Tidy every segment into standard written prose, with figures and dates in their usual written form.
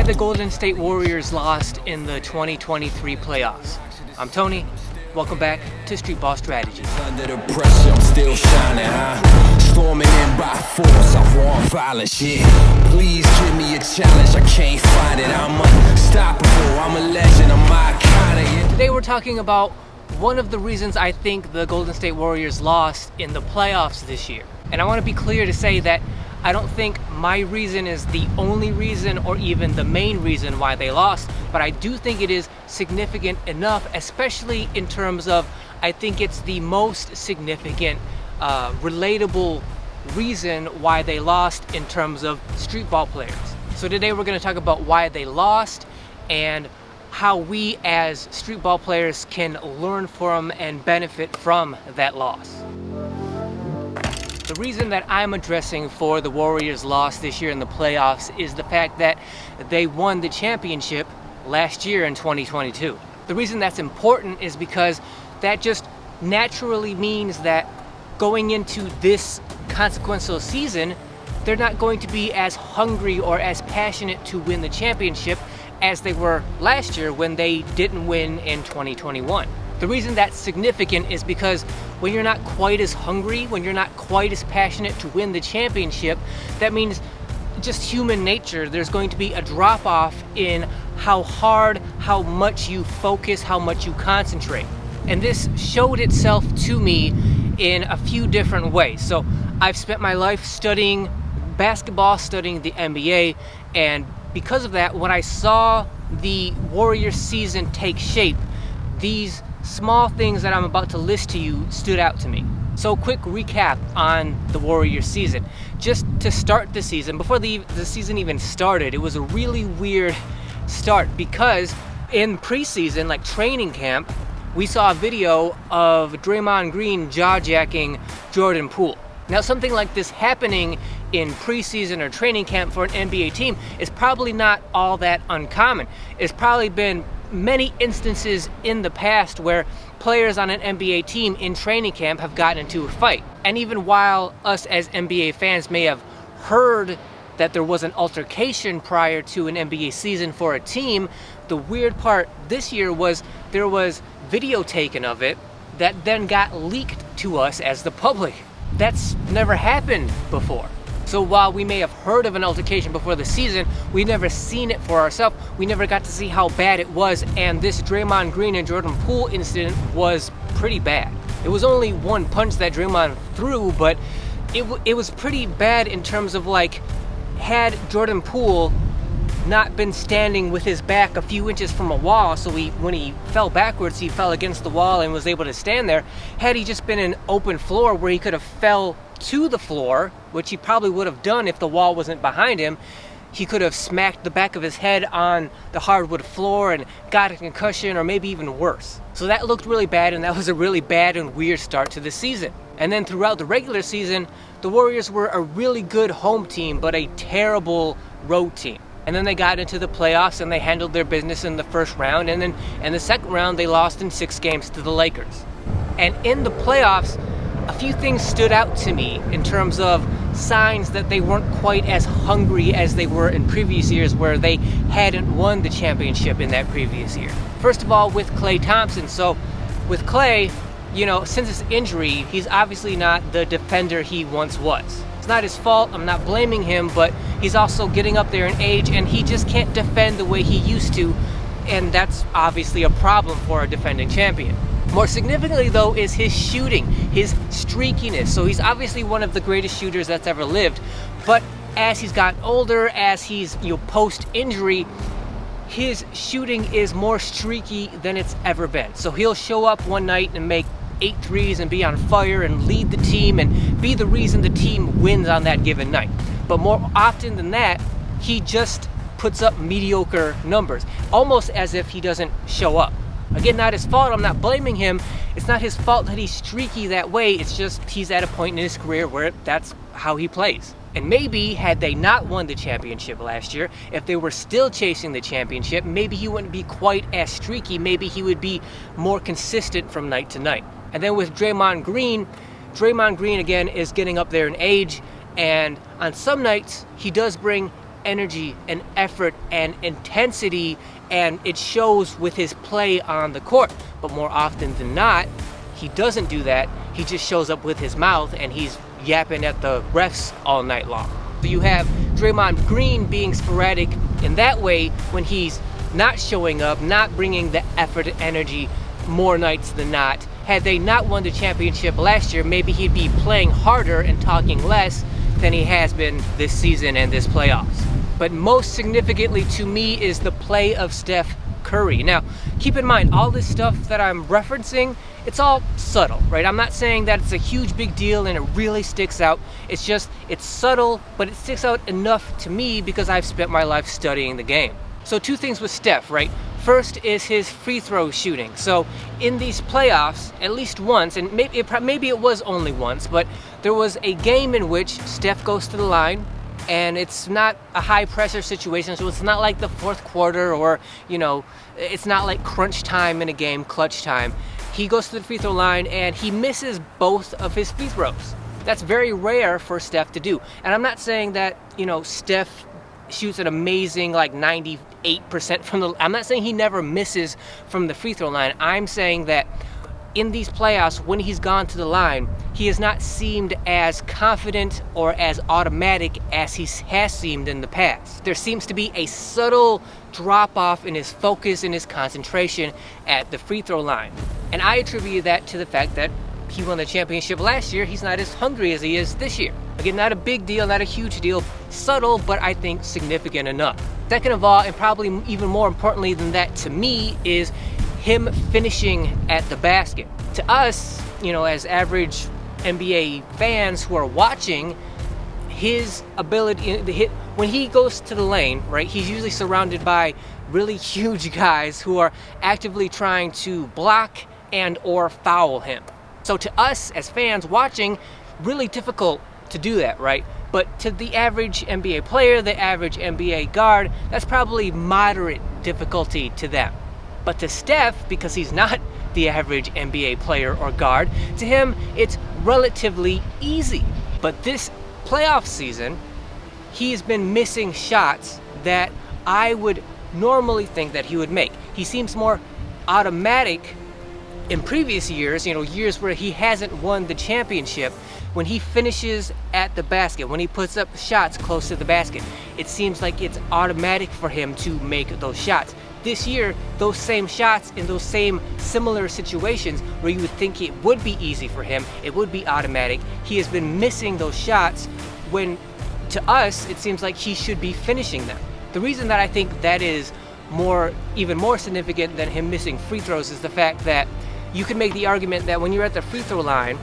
the Golden State Warriors lost in the 2023 playoffs. I'm Tony. Welcome back to Streetball Strategies. Under the pressure, I'm still shining, storming in by force, I want violence, yeah. Please give me a challenge, I can't find it. I'm unstoppable, I'm a legend, I'm iconic, yeah. Today we're talking about one of the reasons I think the Golden State Warriors lost in the playoffs this year. And I want to be clear to say that I don't think my reason is the only reason or even the main reason why they lost, but I do think it is significant enough, especially in terms of, I think it's the most significant, relatable reason why they lost in terms of streetball players. So today we're going to talk about why they lost and how we as streetball players can learn from and benefit from that loss. The reason that I'm addressing for the Warriors' loss this year in the playoffs is the fact that they won the championship last year in 2022. The reason that's important is because that just naturally means that going into this consequential season, they're not going to be as hungry or as passionate to win the championship as they were last year when they didn't win in 2021. The reason that's significant is because when you're not quite as hungry, when you're not quite as passionate to win the championship, that means just human nature, there's going to be a drop-off in how hard, how much you focus, how much you concentrate. And this showed itself to me in a few different ways. So I've spent my life studying basketball, studying the NBA, and because of that, when I saw the Warriors season take shape, these small things that I'm about to list to you stood out to me. So quick recap on the Warriors season. Just to start the season, before the season even started, it was a really weird start because in preseason, like training camp, we saw a video of Draymond Green jaw-jacking Jordan Poole. Now something like this happening in preseason or training camp for an NBA team is probably not all that uncommon. It's probably been many instances in the past where players on an NBA team in training camp have gotten into a fight. And even while us as NBA fans may have heard that there was an altercation prior to an NBA season for a team, the weird part this year was there was video taken of it that then got leaked to us as the public. That's never happened before. So while we may have heard of an altercation before the season, we've never seen it for ourselves. We never got to see how bad it was, and this Draymond Green and Jordan Poole incident was pretty bad. It was only one punch that Draymond threw, but it was pretty bad in terms of, like, had Jordan Poole not been standing with his back a few inches from a wall, so when he fell backwards, he fell against the wall and was able to stand there. Had he just been an open floor where he could have fell to the floor, which he probably would have done if the wall wasn't behind him, he could have smacked the back of his head on the hardwood floor and got a concussion or maybe even worse. So that looked really bad, and that was a really bad and weird start to the season. And then throughout the regular season, the Warriors were a really good home team, but a terrible road team. And then they got into the playoffs and they handled their business in the first round, and then in the second round they lost in 6 games to the Lakers. And in the playoffs, a few things stood out to me in terms of signs that they weren't quite as hungry as they were in previous years where they hadn't won the championship in that previous year. First of all, with Klay Thompson. So with Klay, you know, since his injury, he's obviously not the defender he once was. It's not his fault, I'm not blaming him, but he's also getting up there in age and he just can't defend the way he used to, and that's obviously a problem for a defending champion. More significantly though is his shooting, his streakiness. So he's obviously one of the greatest shooters that's ever lived, but as he's gotten older, as he's post-injury, his shooting is more streaky than it's ever been. So he'll show up one night and make 8 threes and be on fire and lead the team and be the reason the team wins on that given night. But more often than that, he just puts up mediocre numbers, almost as if he doesn't show up. Again, not his fault, I'm not blaming him. It's not his fault that he's streaky that way, it's just he's at a point in his career where that's how he plays. And maybe had they not won the championship last year, if they were still chasing the championship, maybe he wouldn't be quite as streaky, maybe he would be more consistent from night to night. And then with Draymond Green again is getting up there in age, and on some nights he does bring energy and effort and intensity, and it shows with his play on the court. But more often than not, he doesn't do that. He just shows up with his mouth and he's yapping at the refs all night long. So you have Draymond Green being sporadic in that way when he's not showing up, not bringing the effort and energy more nights than not. Had they not won the championship last year, maybe he'd be playing harder and talking less than he has been this season and this playoffs. But most significantly to me is the play of Steph Curry. Now, keep in mind, all this stuff that I'm referencing, it's all subtle, right? I'm not saying that it's a huge big deal and it really sticks out. It's just, it's subtle, but it sticks out enough to me because I've spent my life studying the game. So two things with Steph, right? First is his free throw shooting. So in these playoffs, at least once, and maybe it was only once, but there was a game in which Steph goes to the line, and it's not a high pressure situation, so it's not like the fourth quarter or, it's not like crunch time in a game, clutch time. He goes to the free throw line and he misses both of his free throws. That's very rare for Steph to do. And I'm not saying that, Steph shoots an amazing 98% from the, I'm not saying he never misses from the free throw line. I'm saying that in these playoffs, when he's gone to the line, he has not seemed as confident or as automatic as he has seemed in the past. There seems to be a subtle drop off in his focus and his concentration at the free throw line. And I attribute that to the fact that he won the championship last year. He's not as hungry as he is this year. Again, not a big deal, not a huge deal, subtle, but I think significant enough. Second of all, and probably even more importantly than that to me, is him finishing at the basket. To us, as average NBA fans who are watching, his ability to hit, when he goes to the lane, right, he's usually surrounded by really huge guys who are actively trying to block and or foul him. So to us as fans watching, really difficult to do that, right? But to the average NBA player, the average NBA guard, that's probably moderate difficulty to them. But to Steph, because he's not the average NBA player or guard, to him it's relatively easy. But this playoff season, he's been missing shots that I would normally think that he would make. He seems more automatic in previous years, years where he hasn't won the championship. When he finishes at the basket, when he puts up shots close to the basket, it seems like it's automatic for him to make those shots. This year, those same shots in those same similar situations where you would think it would be easy for him, it would be automatic, he has been missing those shots when to us, it seems like he should be finishing them. The reason that I think that is even more significant than him missing free throws is the fact that you can make the argument that when you're at the free throw line,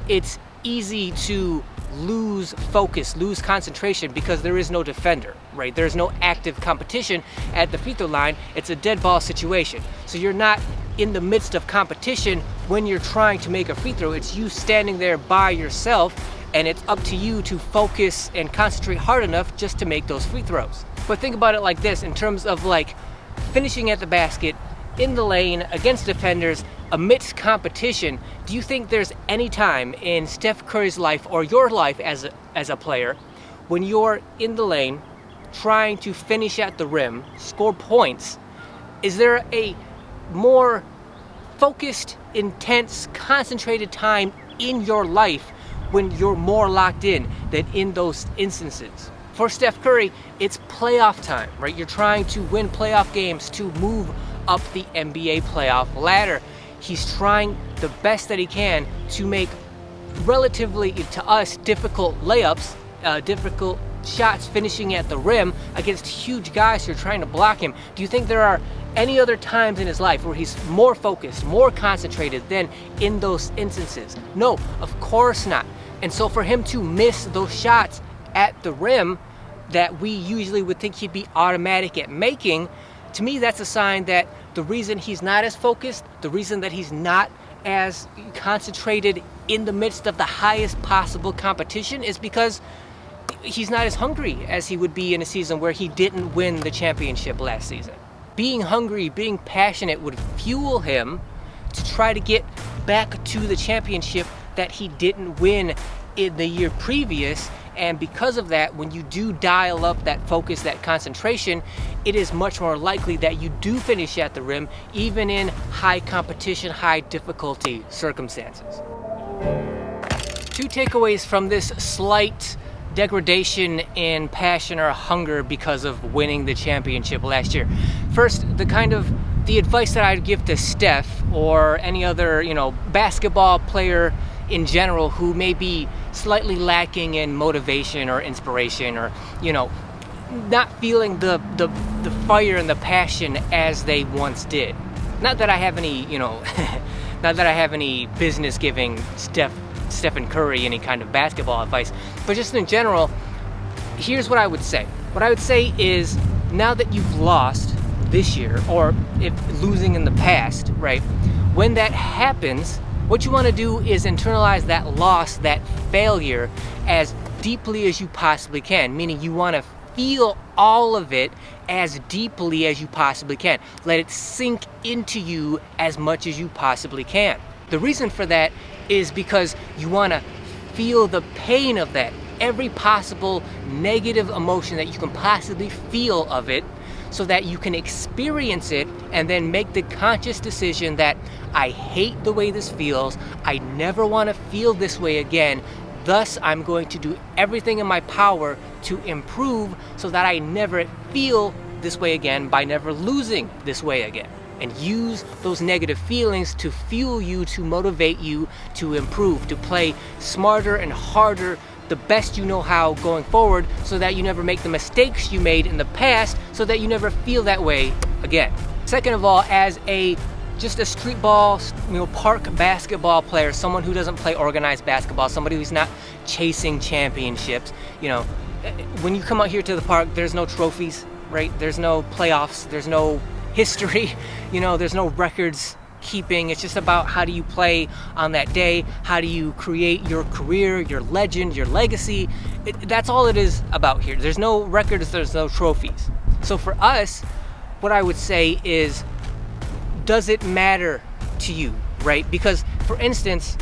it's easy to lose focus, lose concentration because there is no defender, right? There's no active competition at the free throw line. It's a dead ball situation. So you're not in the midst of competition when you're trying to make a free throw. It's you standing there by yourself, and it's up to you to focus and concentrate hard enough just to make those free throws. But think about it like this, in terms of finishing at the basket, in the lane, against defenders, amidst competition. Do you think there's any time in Steph Curry's life or your life as a player when you're in the lane trying to finish at the rim, score points, is there a more focused, intense, concentrated time in your life when you're more locked in than in those instances? For Steph Curry, it's playoff time, right? You're trying to win playoff games to move up the NBA playoff ladder. He's trying the best that he can to make relatively, to us, difficult layups, difficult shots finishing at the rim against huge guys who are trying to block him. Do you think there are any other times in his life where he's more focused, more concentrated than in those instances? No, of course not. And so for him to miss those shots at the rim that we usually would think he'd be automatic at making, to me that's a sign that the reason he's not as focused, the reason that he's not as concentrated in the midst of the highest possible competition is because he's not as hungry as he would be in a season where he didn't win the championship last season. Being hungry, being passionate would fuel him to try to get back to the championship that he didn't win in the year previous. And because of that, when you do dial up that focus, that concentration, it is much more likely that you do finish at the rim, even in high competition, high difficulty circumstances. 2 takeaways from this slight degradation in passion or hunger because of winning the championship last year. First, the advice that I'd give to Steph or any other, basketball player in general who may be slightly lacking in motivation or inspiration, or not feeling the fire and the passion as they once did. Not that I have any not that I have any business giving Stephen Curry any kind of basketball advice, but just in general, here's what I would say. What I would say is, now that you've lost this year, or if losing in the past, right, when that happens, what you want to do is internalize that loss, that failure, as deeply as you possibly can. Meaning you want to feel all of it as deeply as you possibly can. Let it sink into you as much as you possibly can. The reason for that is because you want to feel the pain of that, every possible negative emotion that you can possibly feel of it, so that you can experience it and then make the conscious decision that I hate the way this feels, I never want to feel this way again, thus I'm going to do everything in my power to improve so that I never feel this way again by never losing this way again. And use those negative feelings to fuel you, to motivate you to improve, to play smarter and harder, the best you know how going forward, so that you never make the mistakes you made in the past, so that you never feel that way again. Second of all, as just a street ball, park basketball player, someone who doesn't play organized basketball, somebody who's not chasing championships, when you come out here to the park, there's no trophies, right? There's no playoffs, there's no history, there's no records keeping. It's just about how do you play on that day, how do you create your career, your legend, your legacy. That's all it is about here. There's no records, there's no trophies. So for us, what I would say is, does it matter to you, right? Because, for instance,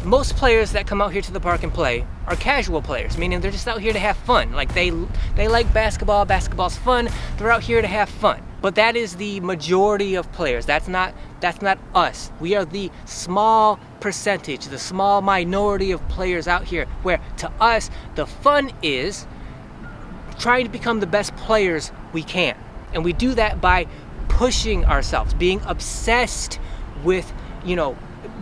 most players that come out here to the park and play are casual players, meaning they're just out here to have fun. Like they like basketball, basketball's fun, they're out here to have fun. But that is the majority of players. That's not us. We are the small percentage, the small minority of players out here, where to us the fun is trying to become the best players we can. And we do that by pushing ourselves, being obsessed with,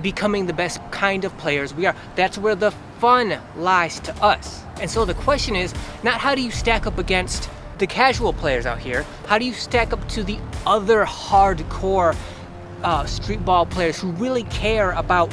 becoming the best kind of players we are. That's where the fun lies to us. And so the question is not how do you stack up against the casual players out here, how do you stack up to the other hardcore street ball players who really care about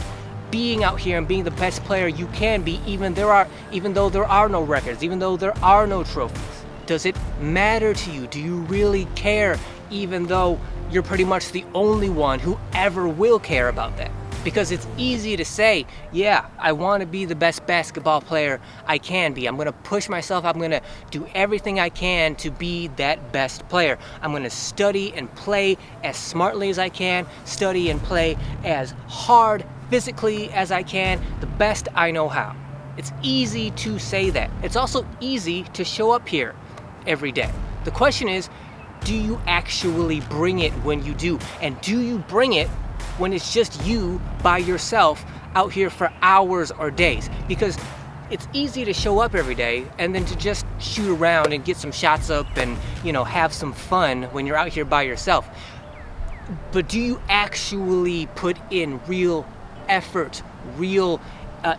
being out here and being the best player you can be, even though there are no records, even though there are no trophies. Does it matter to you? Do you really care, even though you're pretty much the only one who ever will care about that? Because it's easy to say, yeah, I want to be the best basketball player I can be. I'm going to push myself. I'm going to do everything I can to be that best player. I'm going to study and play as smartly as I can, study and play as hard physically as I can, the best I know how. It's easy to say that. It's also easy to show up here every day. The question is, do you actually bring it when you do? And do you bring it when it's just you by yourself out here for hours or days? Because it's easy to show up every day and then to just shoot around and get some shots up and, have some fun when you're out here by yourself. But do you actually put in real effort, real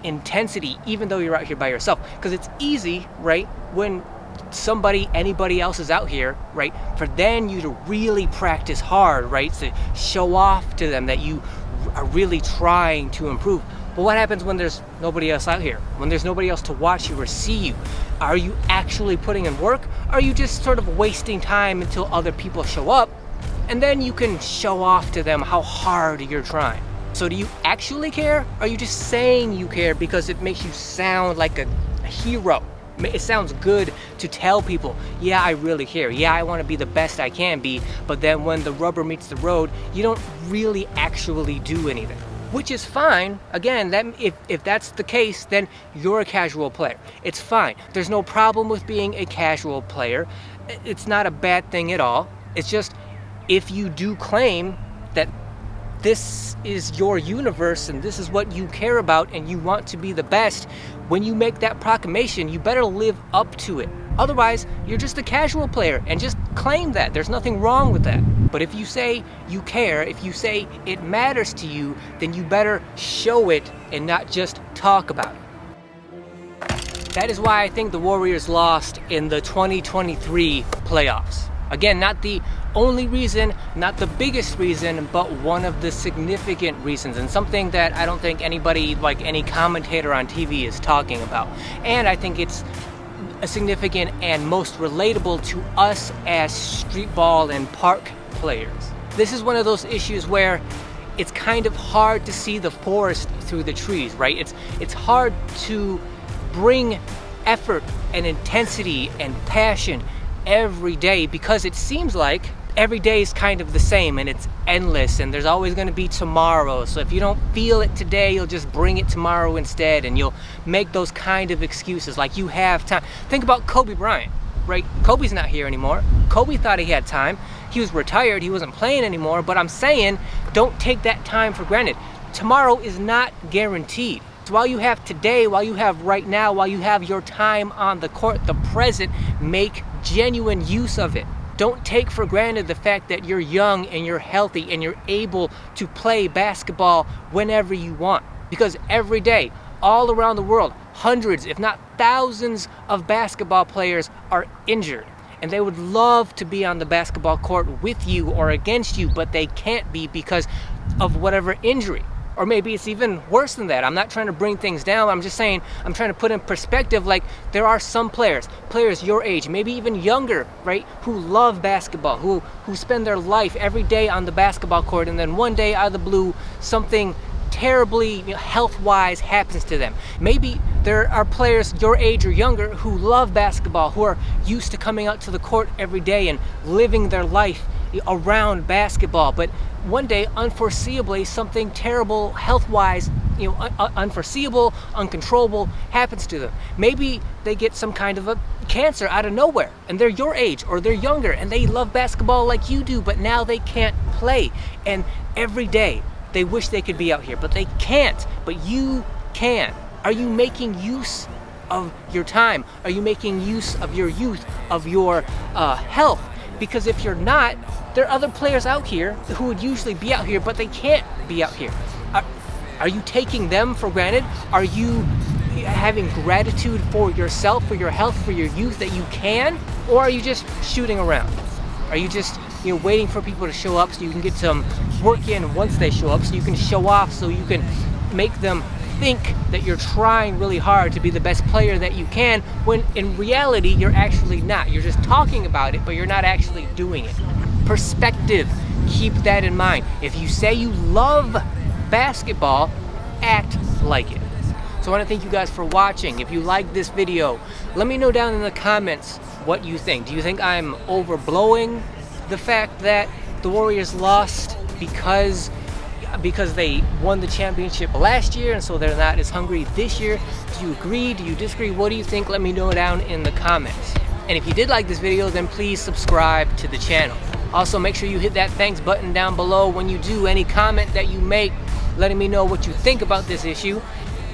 intensity, even though you're out here by yourself? Because it's easy, right, when anybody else is out here, right, for then you to really practice hard, right, to show off to them that you are really trying to improve. But what happens when there's nobody else out here? When there's nobody else to watch you or see you? Are you actually putting in work? Or are you just sort of wasting time until other people show up, and then you can show off to them how hard you're trying? So do you actually care? Or are you just saying you care because it makes you sound like a hero? It sounds good to tell people, yeah, I really care. Yeah, I want to be the best I can be. But then when the rubber meets the road, you don't really actually do anything. which is fine. Again, if that's the case, then you're a casual player. It's fine. There's no problem with being a casual player. It's not a bad thing at all. It's just, if you do claim that this is your universe and this is what you care about and you want to be the best, when you make that proclamation, you better live up to it. Otherwise, you're just a casual player, and just claim that. There's nothing wrong with that. But if you say you care, if you say it matters to you, then you better show it and not just talk about it. That is why I think the Warriors lost in the 2023 playoffs. Again, not the only reason, not the biggest reason, but one of the significant reasons, and something that I don't think anybody, like any commentator on TV, is talking about. And I think it's a significant and most relatable to us as streetball and park players. This is one of those issues where it's kind of hard to see the forest through the trees, right? It's hard to bring effort and intensity and passion every day, because it seems like every day is kind of the same and it's endless, and there's always going to be tomorrow. So if you don't feel it today, you'll just bring it tomorrow instead, and you'll make those kind of excuses like you have time. Think about Kobe Bryant, right? Kobe's not here anymore. Kobe thought he had time. He was retired, he wasn't playing anymore, but I'm saying, don't take that time for granted. Tomorrow is not guaranteed. So while you have today, while you have right now, while you have your time on the court, the present, make genuine use of it. Don't take for granted the fact that you're young and you're healthy and you're able to play basketball whenever you want. Because every day, all around the world, hundreds, if not thousands of basketball players are injured. And they would love to be on the basketball court with you or against you, but they can't be because of whatever injury. Or maybe it's even worse than that. I'm not trying to bring things down. I'm just saying, I'm trying to put in perspective, like there are some players your age, maybe even younger, right, who love basketball, who spend their life every day on the basketball court, and then one day out of the blue, something terribly, health-wise happens to them. Maybe there are players your age or younger who love basketball, who are used to coming out to the court every day and living their life around basketball, but one day, unforeseeably, something terrible health-wise, unforeseeable, uncontrollable happens to them. Maybe they get some kind of a cancer out of nowhere, and they're your age or they're younger, and they love basketball like you do, but now they can't play. And every day, they wish they could be out here, but they can't. But you can. Are you making use of your time? Are you making use of your youth, of your health? Because if you're not, there are other players out here who would usually be out here, but they can't be out here. Are you taking them for granted? Are you having gratitude for yourself, for your health, for your youth that you can? Or are you just shooting around? Are you just waiting for people to show up so you can get some work in once they show up, so you can show off, so you can make them think that you're trying really hard to be the best player that you can, when in reality you're actually not. You're just talking about it, but you're not actually doing it. Perspective, keep that in mind. If you say you love basketball, act like it. So I want to thank you guys for watching. If you like this video, let me know down in the comments what you think. Do you think I'm overblowing the fact that the Warriors lost because they won the championship last year and so they're not as hungry this year? Do you agree? Do you disagree? What do you think? Let me know down in the comments. And if you did like this video, then please subscribe to the channel. Also, make sure you hit that thanks button down below when you do. Any comment that you make, letting me know what you think about this issue.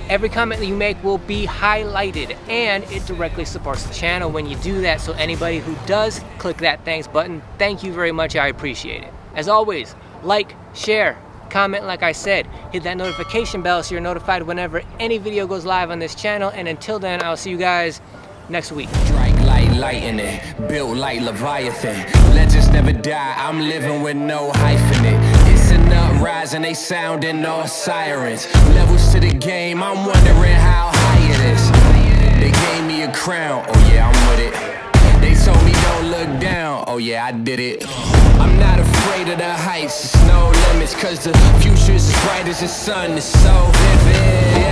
Every comment that you make will be highlighted, and it directly supports the channel when you do that. So anybody who does click that thanks button, thank you very much. I appreciate it. As always, like, share, comment, like I said, hit that notification bell so you're notified whenever any video goes live on this channel. And until then, I'll see you guys next week. Strike like lightning, built like Leviathan. Legends never die, I'm living with no hyphen it. It's an uprising, they sounding all sirens. Levels to the game, I'm wondering how high it is. They gave me a crown, oh yeah, I'm with it. They told me don't look down, oh yeah, I did it. I'm not afraid of the heights, there's no limits, cause the future is as bright as the sun, it's so vivid, yeah.